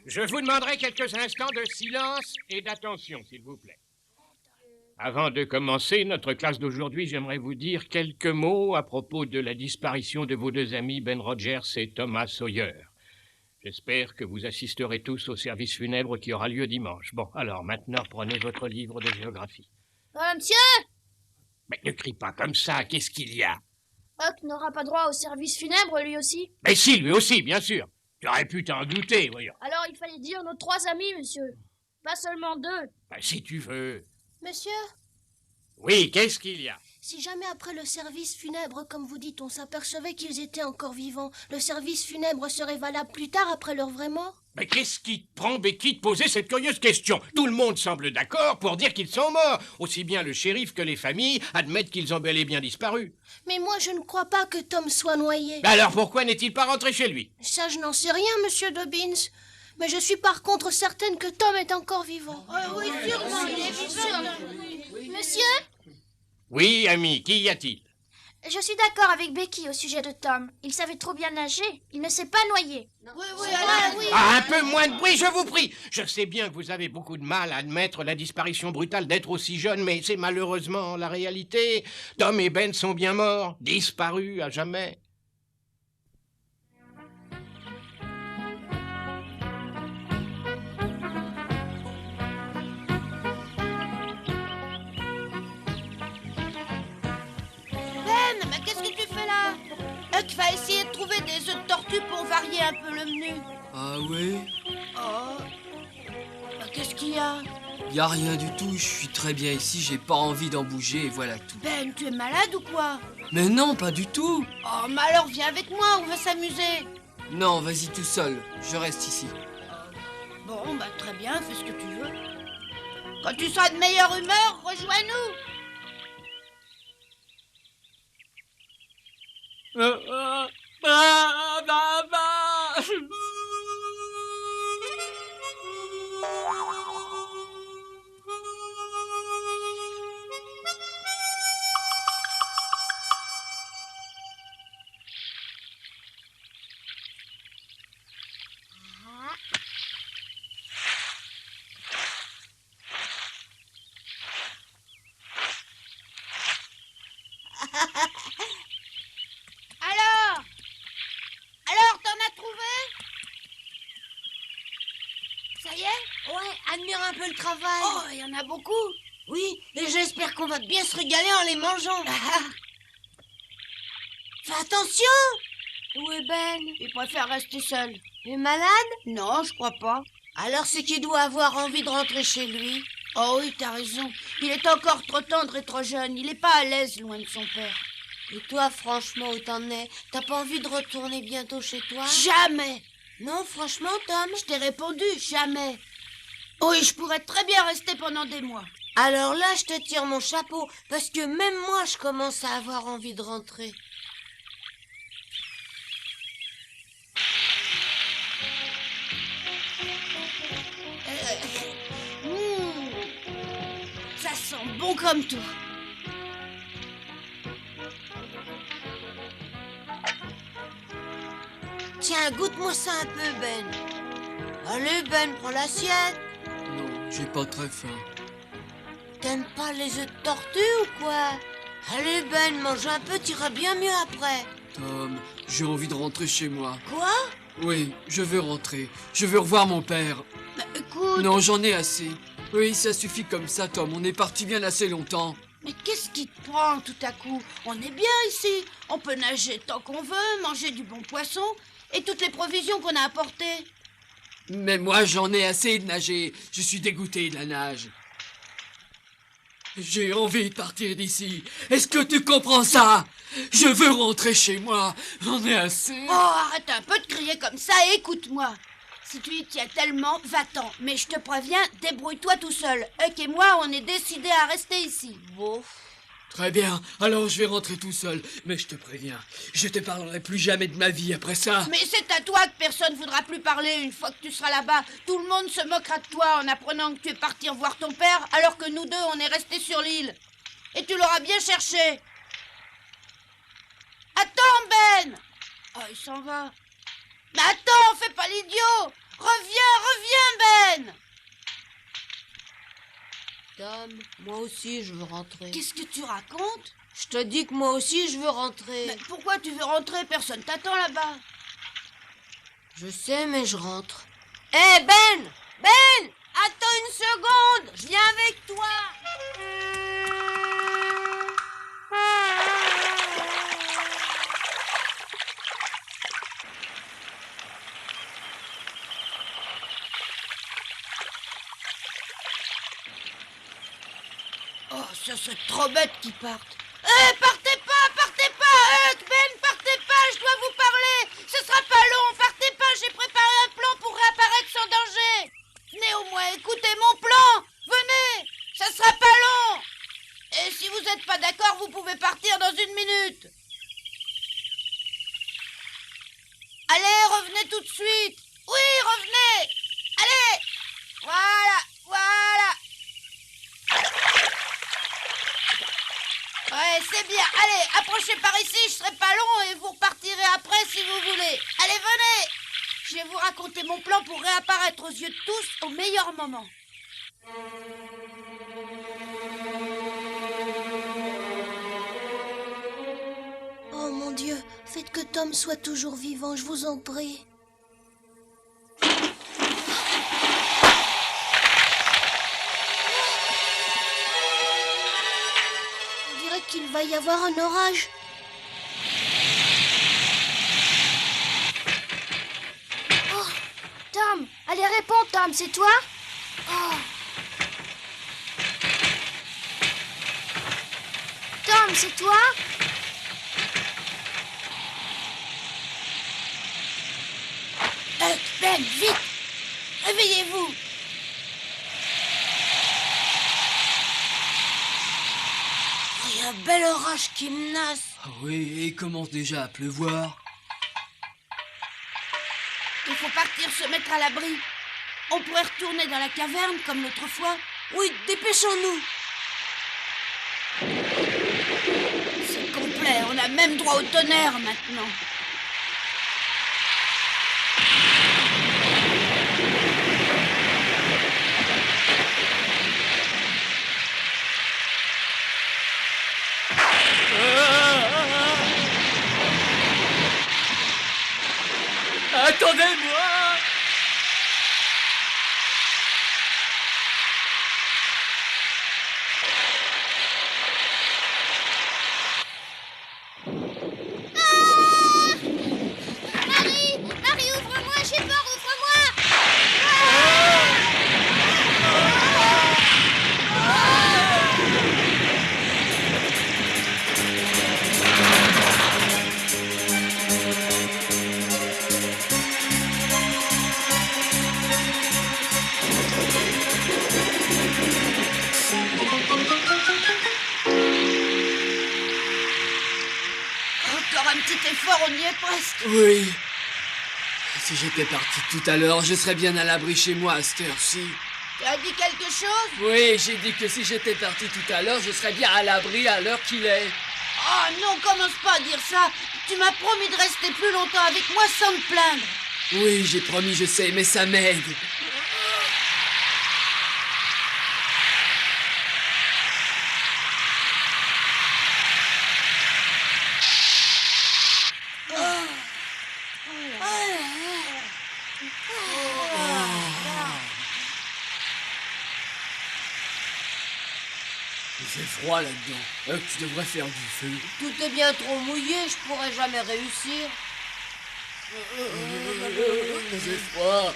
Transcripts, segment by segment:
Je vous demanderai quelques instants de silence et d'attention, s'il vous plaît. Avant de commencer notre classe d'aujourd'hui, j'aimerais vous dire quelques mots à propos de la disparition de vos deux amis Ben Rogers et Thomas Sawyer. J'espère que vous assisterez tous au service funèbre qui aura lieu dimanche. Bon, alors maintenant, prenez votre livre de géographie. Monsieur! Mais ne crie pas comme ça, qu'est-ce qu'il y a? Huck n'aura pas droit au service funèbre, lui aussi. Mais si, lui aussi, bien sûr. Tu aurais pu t'en douter, voyons. Alors il fallait dire nos 3 amis, monsieur. Pas seulement 2. Ben, si tu veux. Monsieur, Oui, qu'est-ce qu'il y a? si jamais après le service funèbre, comme vous dites, on s'apercevait qu'ils étaient encore vivants, le service funèbre serait valable plus tard après leur vraie mort? Mais qu'est-ce qui te prend, Becky, de poser cette curieuse question? Tout le monde semble d'accord pour dire qu'ils sont morts. Aussi bien le shérif que les familles admettent qu'ils ont bel et bien disparu. Mais moi, je ne crois pas que Tom soit noyé. Alors pourquoi n'est-il pas rentré chez lui? Ça, je n'en sais rien, monsieur Dobbins. Mais je suis par contre certaine que Tom est encore vivant. Oui, sûrement, il est vivant. Monsieur, Oui, ami, qu'y y a-t-il? je suis d'accord avec Becky au sujet de Tom. Il savait trop bien nager. Il ne s'est pas noyé. Ah, un peu moins de bruit, je vous prie. Je sais bien que vous avez beaucoup de mal à admettre la disparition brutale d'êtres aussi jeunes, mais c'est malheureusement la réalité. Tom et Ben sont bien morts, disparus à jamais. Ben, mais qu'est-ce que tu fais là? Huck va essayer de trouver des œufs de tortue pour varier un peu le menu. Ah ouais? Oh, qu'est-ce qu'il y a? Y a rien du tout, je suis très bien ici, j'ai pas envie d'en bouger et voilà tout. Ben, tu es malade ou quoi? Mais non, pas du tout. Oh, mais alors viens avec moi, on va s'amuser. Non, vas-y tout seul, je reste ici. Bon, bah très bien, fais ce que tu veux. Quand tu seras de meilleure humeur, rejoins-nous. Alors, t'en as trouvé? Ça y est? Ouais, admire un peu le travail. Oh, il y en a beaucoup. Oui, et j'espère qu'on va bien se régaler en les mangeant. Fais attention! Où est Ben? Il préfère rester seul. Il est malade? Non, je crois pas. Alors c'est qu'il doit avoir envie de rentrer chez lui. Oh oui, t'as raison. Il est encore trop tendre et trop jeune. Il est pas à l'aise loin de son père. Et toi, franchement, où t'en es? T'as pas envie de retourner bientôt chez toi? Jamais. Non, franchement, Tom? Je t'ai répondu, jamais. Oui, je pourrais très bien rester pendant des mois. Alors là, je te tire mon chapeau, parce que même moi, je commence à avoir envie de rentrer. Ça sent bon comme tout. Tiens, goûte-moi ça un peu, Ben. Allez, Ben, prends l'assiette. Non, j'ai pas très faim. T'aimes pas les œufs de tortue ou quoi? Allez, Ben, mange un peu, t'iras bien mieux après. Tom, j'ai envie de rentrer chez moi. Quoi? Oui, je veux rentrer. Je veux revoir mon père. Mais écoute, Non, j'en ai assez. Oui, ça suffit comme ça, Tom. On est parti bien assez longtemps. mais qu'est-ce qui te prend tout à coup? On est bien ici. On peut nager tant qu'on veut, manger du bon poisson et toutes les provisions qu'on a apportées. Mais moi, j'en ai assez de nager. Je suis dégoûté de la nage. J'ai envie de partir d'ici. Est-ce que tu comprends ça? Je veux rentrer chez moi. J'en ai assez. Oh, arrête un peu de crier comme ça et écoute-moi. Si tu y tiens tellement, va-t'en. Mais je te préviens, débrouille-toi tout seul. Huck et moi, on est décidés à rester ici. Bon. Très bien, alors je vais rentrer tout seul. Mais je te préviens, je te parlerai plus jamais de ma vie après ça. Mais c'est à toi que personne ne voudra plus parler une fois que tu seras là-bas. Tout le monde se moquera de toi en apprenant que tu es parti voir ton père alors que nous deux, on est restés sur l'île. Et tu l'auras bien cherché. Attends, Ben! Oh, il s'en va. Mais attends, fais pas l'idiot! Reviens, Ben! Tom, moi aussi je veux rentrer. Qu'est-ce que tu racontes? Je te dis que moi aussi je veux rentrer. Mais pourquoi tu veux rentrer? Personne t'attend là-bas. Je sais, mais je rentre. Hé, Ben! Ben! Attends une seconde! Je viens avec toi! Oh, ce serait trop bête qu'ils partent. Partez pas, Huck, Ben, partez pas, je dois vous parler. Ce sera pas long, partez pas, j'ai préparé un plan pour réapparaître sans danger. Venez au moins écoutez mon plan, venez, ça sera pas long. Et si vous n'êtes pas d'accord, vous pouvez partir dans 1 minute. Allez, revenez tout de suite. Oui, revenez. Allez, voilà. Ouais, c'est bien. Allez, approchez par ici, je serai pas long et vous repartirez après si vous voulez. Allez, venez. Je vais vous raconter mon plan pour réapparaître aux yeux de tous au meilleur moment. Oh mon Dieu, faites que Tom soit toujours vivant, je vous en prie. On dirait qu'il va y avoir un orage. Tom, allez, réponds, Tom, c'est toi? Oh. Tom, c'est toi? Huck, Ben, vite. Réveillez-vous. Il y a un bel orage qui menace. Ah oui, et il commence déjà à pleuvoir. Il faut partir se mettre à l'abri. On pourrait retourner dans la caverne comme l'autre fois. Oui, dépêchons-nous. C'est complet, on a même droit au tonnerre maintenant. Attendez-moi! Marie, ouvre-moi, j'ai peur, ouvre-moi! Encore un petit effort, on y est presque. Oui. Si j'étais parti tout à l'heure, je serais bien à l'abri chez moi à cette heure-ci. Tu as dit quelque chose? Oui, j'ai dit que si j'étais parti tout à l'heure, je serais bien à l'abri à l'heure qu'il est. Oh non, commence pas à dire ça. Tu m'as promis de rester plus longtemps avec moi sans te plaindre. Oui, j'ai promis, je sais, mais ça m'aide. Il fait froid là-dedans. Tu devrais faire du feu. Tout est bien trop mouillé, je pourrais jamais réussir. C'est froid.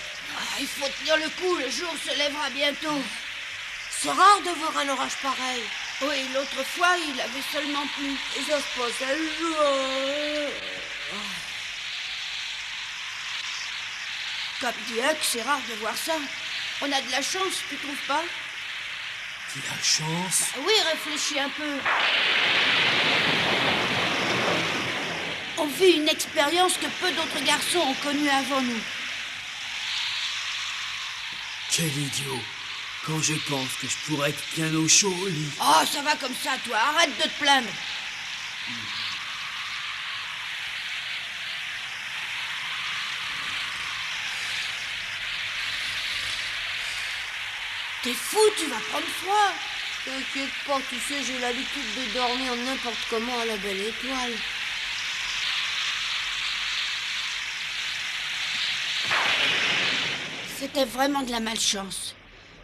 Il faut tenir le coup, le jour se lèvera bientôt. C'est rare de voir un orage pareil. Oui, l'autre fois, il avait seulement plu. Et ça se passe un jour. Comme dit Huck, c'est rare de voir ça. On a de la chance, tu trouves pas? Tu as chance. Oui, réfléchis un peu. On vit une expérience que peu d'autres garçons ont connue avant nous. Quel idiot. Quand je pense que je pourrais être bien au chaud au lit. Oh, ça va comme ça, toi. Arrête de te plaindre. T'es fou, tu vas prendre froid. T'inquiète pas, tu sais, j'ai l'habitude de dormir n'importe comment à la belle étoile. C'était vraiment de la malchance.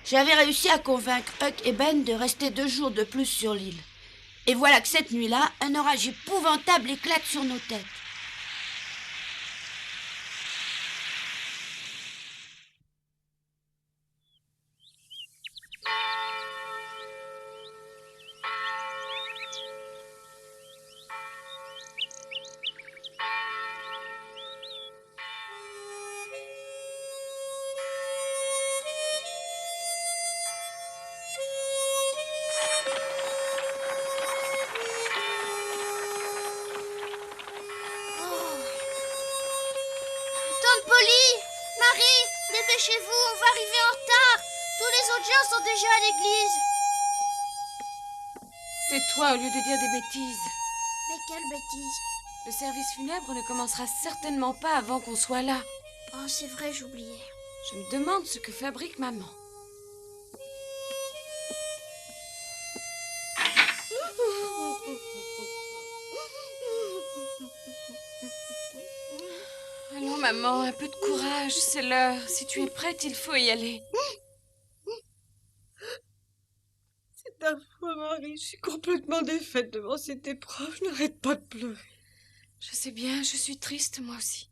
J'avais réussi à convaincre Huck et Ben de rester 2 jours de plus sur l'île. Et voilà que cette nuit-là, un orage épouvantable éclate sur nos têtes. Tante Polly, Marie, dépêchez-vous, on va arriver en retard. Tous les autres gens sont déjà à l'église. Tais-toi au lieu de dire des bêtises. Mais quelle bêtise. Le service funèbre ne commencera certainement pas avant qu'on soit là. Oh, c'est vrai, j'oubliais. Je me demande ce que fabrique maman. Allons, maman, un peu de courage, c'est l'heure. Si tu es prête, il faut y aller. C'est affreux, Marie. Je suis complètement défaite devant cette épreuve. Je n'arrête pas de pleurer. Je sais bien, je suis triste, moi aussi.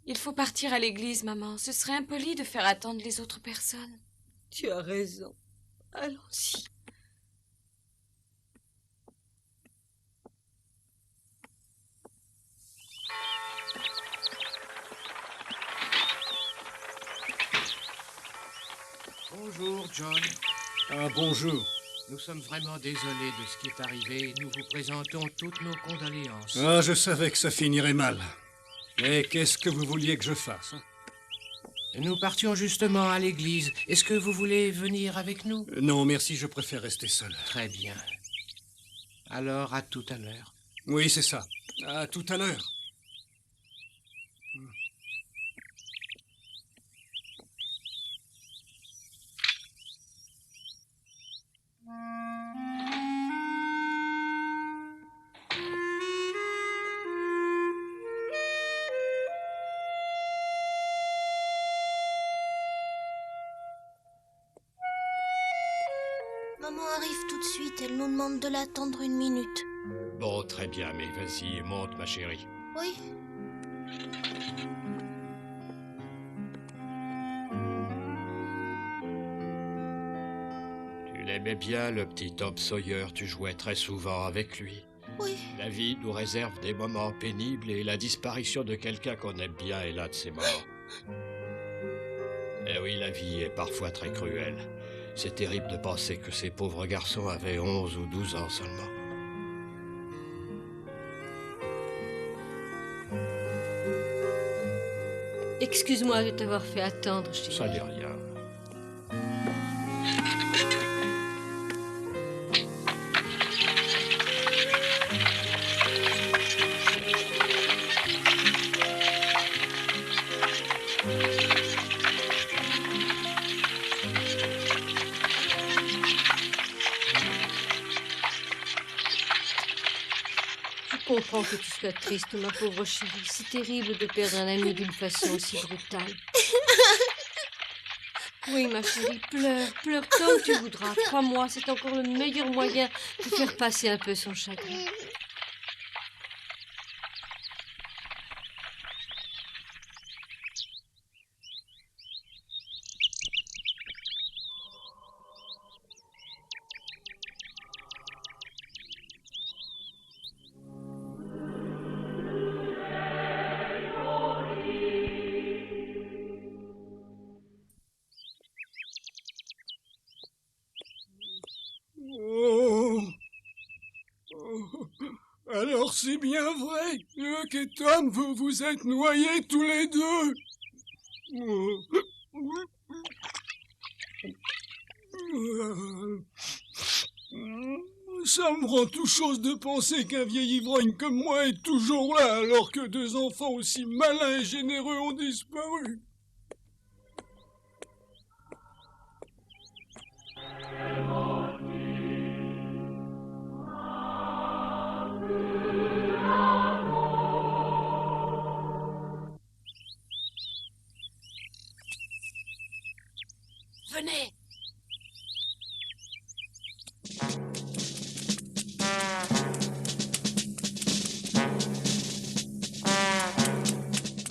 Il faut partir à l'église, maman. Ce serait impoli de faire attendre les autres personnes. Tu as raison. Allons-y. Bonjour, John. Ah, bonjour. Nous sommes vraiment désolés de ce qui est arrivé. Nous vous présentons toutes nos condoléances. Ah, je savais que ça finirait mal. Mais qu'est-ce que vous vouliez que je fasse, hein? Nous partions justement à l'église. Est-ce que vous voulez venir avec nous? Non, merci, je préfère rester seul. Très bien. Alors, à tout à l'heure. Oui, c'est ça. À tout à l'heure. Maman arrive tout de suite, elle nous demande de l'attendre 1 minute. Bon, très bien, mais vas-y, monte, ma chérie. Oui. Tu l'aimais bien, le petit Tom Sawyer. Tu jouais très souvent avec lui. Oui. La vie nous réserve des moments pénibles et la disparition de quelqu'un qu'on aime bien est l'un de ces moments. Eh oui, la vie est parfois très cruelle. C'est terrible de penser que ces pauvres garçons avaient 11 ou 12 ans seulement. Excuse-moi de t'avoir fait attendre, chérie. Ça n'est rien. Je comprends que tu sois triste, ma pauvre chérie. C'est terrible de perdre un ami d'une façon aussi brutale. Oui, ma chérie, pleure, pleure comme tu voudras. Crois-moi, c'est encore le meilleur moyen de faire passer un peu son chagrin. Oh. Oh. Alors c'est bien vrai, Huck et Tom, vous vous êtes noyés tous les deux. Oh. Ça me rend tout chose de penser qu'un vieil ivrogne comme moi est toujours là, alors que 2 enfants aussi malins et généreux ont disparu. Venez.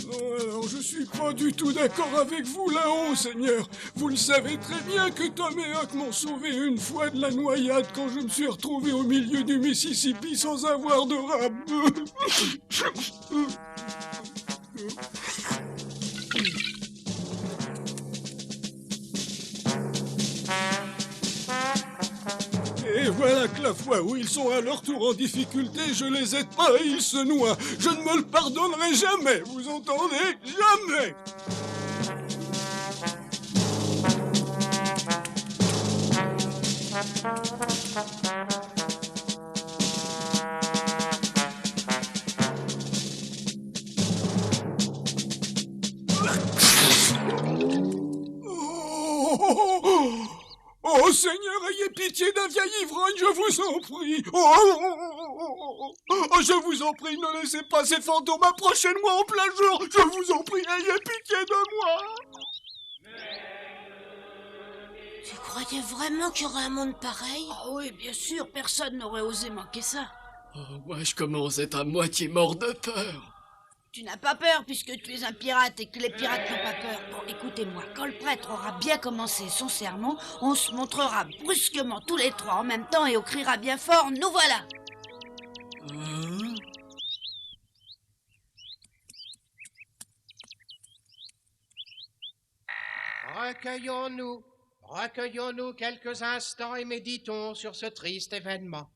Alors, je suis pas du tout d'accord avec vous là-haut, Seigneur. Vous le savez très bien que Tom et Huck m'ont sauvé une fois de la noyade quand je me suis retrouvé au milieu du Mississippi sans avoir de rame. Et voilà que la fois où ils sont à leur tour en difficulté, je les aide pas et ils se noient. Je ne me le pardonnerai jamais, vous entendez? Jamais! Oh Seigneur, ayez pitié d'un vieil ivrogne, je vous en prie. Oh, je vous en prie, ne laissez pas ces fantômes approcher de moi en plein jour. Je vous en prie, ayez pitié de moi. Tu croyais vraiment qu'il y aurait un monde pareil? Ah oui, bien sûr, personne n'aurait osé manquer ça. Oh, moi, je commence à être à moitié mort de peur. Tu n'as pas peur puisque tu es un pirate et que les pirates n'ont pas peur. Bon, écoutez-moi, quand le prêtre aura bien commencé son sermon, on se montrera brusquement tous les trois en même temps et on criera bien fort « Nous voilà !» Recueillons-nous quelques instants et méditons sur ce triste événement.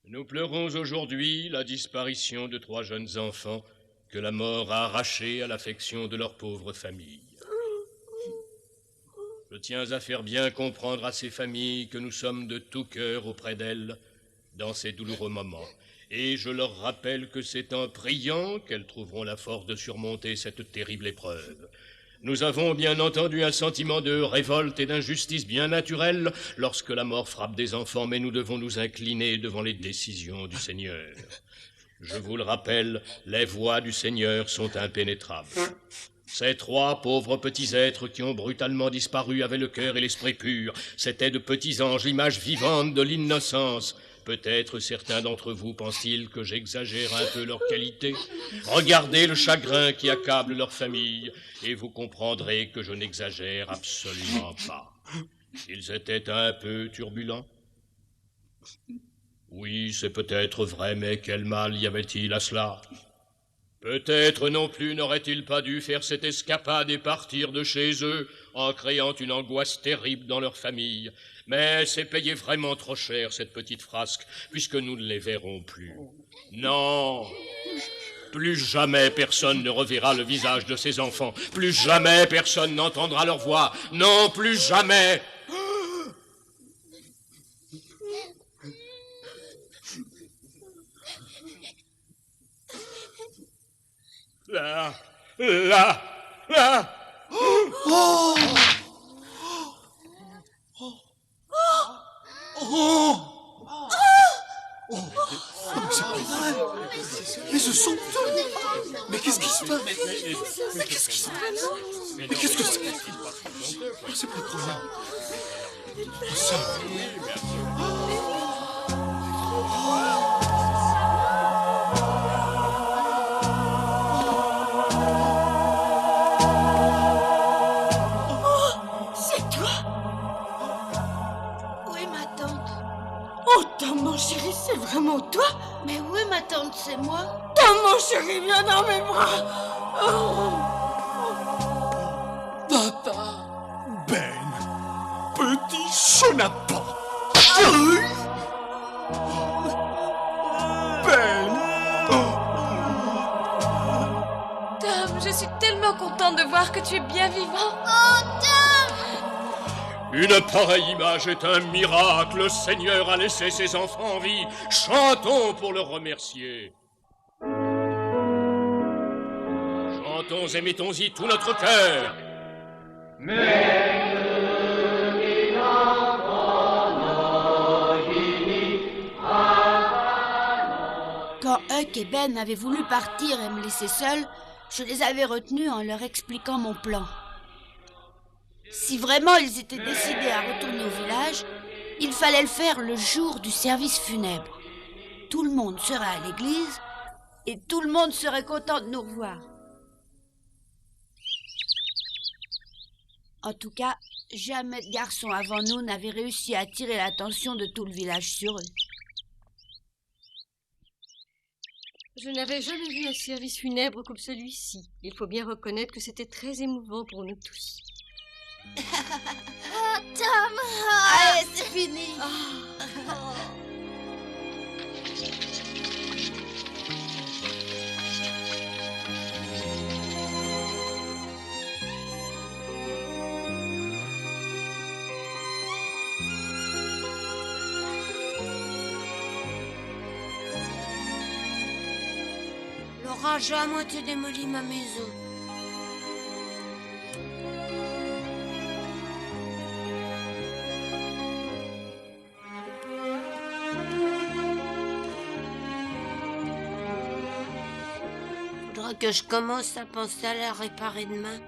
Nous pleurons aujourd'hui la disparition de 3 jeunes enfants que la mort a arrachés à l'affection de leur pauvre famille. Je tiens à faire bien comprendre à ces familles que nous sommes de tout cœur auprès d'elles dans ces douloureux moments. Et je leur rappelle que c'est en priant qu'elles trouveront la force de surmonter cette terrible épreuve. Nous avons bien entendu un sentiment de révolte et d'injustice bien naturel lorsque la mort frappe des enfants, mais nous devons nous incliner devant les décisions du Seigneur. Je vous le rappelle, les voies du Seigneur sont impénétrables. Ces 3 pauvres petits êtres qui ont brutalement disparu avaient le cœur et l'esprit purs. C'étaient de petits anges, images vivantes de l'innocence. Peut-être certains d'entre vous pensent-ils que j'exagère un peu leur qualité. Regardez le chagrin qui accable leur famille, et vous comprendrez que je n'exagère absolument pas. Ils étaient un peu turbulents. Oui, c'est peut-être vrai, mais quel mal y avait-il à cela? Peut-être non plus n'auraient-ils pas dû faire cette escapade et partir de chez eux en créant une angoisse terrible dans leur famille. Mais c'est payé vraiment trop cher, cette petite frasque, puisque nous ne les verrons plus. Non, plus jamais personne ne reverra le visage de ces enfants. Plus jamais personne n'entendra leur voix. Non, plus jamais. Là. Oh! Mais ce sont eux! Mais qu'est-ce qui se passe? Mais qu'est-ce qui se passe? Mais qu'est-ce que c'est? C'est pas croyant. Ça. Mon chéri, c'est vraiment toi? Mais oui, ma tante, c'est moi. Tom, mon chéri, viens dans mes bras. Papa. Ben, petit chenapan. Ben. Tom, je suis tellement contente de voir que tu es bien vivant. Oh, Tom! Une pareille image est un miracle. Le Seigneur a laissé ses enfants en vie. Chantons pour le remercier. Chantons et mettons-y tout notre cœur. Quand Huck et Ben avaient voulu partir et me laisser seule, je les avais retenus en leur expliquant mon plan. Si vraiment ils étaient décidés à retourner au village, il fallait le faire le jour du service funèbre. Tout le monde serait à l'église et tout le monde serait content de nous revoir. En tout cas, jamais de garçon avant nous n'avait réussi à attirer l'attention de tout le village sur eux. Je n'avais jamais vu un service funèbre comme celui-ci. Il faut bien reconnaître que c'était très émouvant pour nous tous. Ah, Tom! Allez, c'est fini. L'orage a à moitié démoli ma maison. Faudra que je commence à penser à la réparer demain.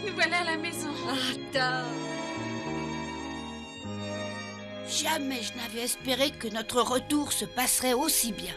Nous voilà à la maison. Jamais je n'avais espéré que notre retour se passerait aussi bien.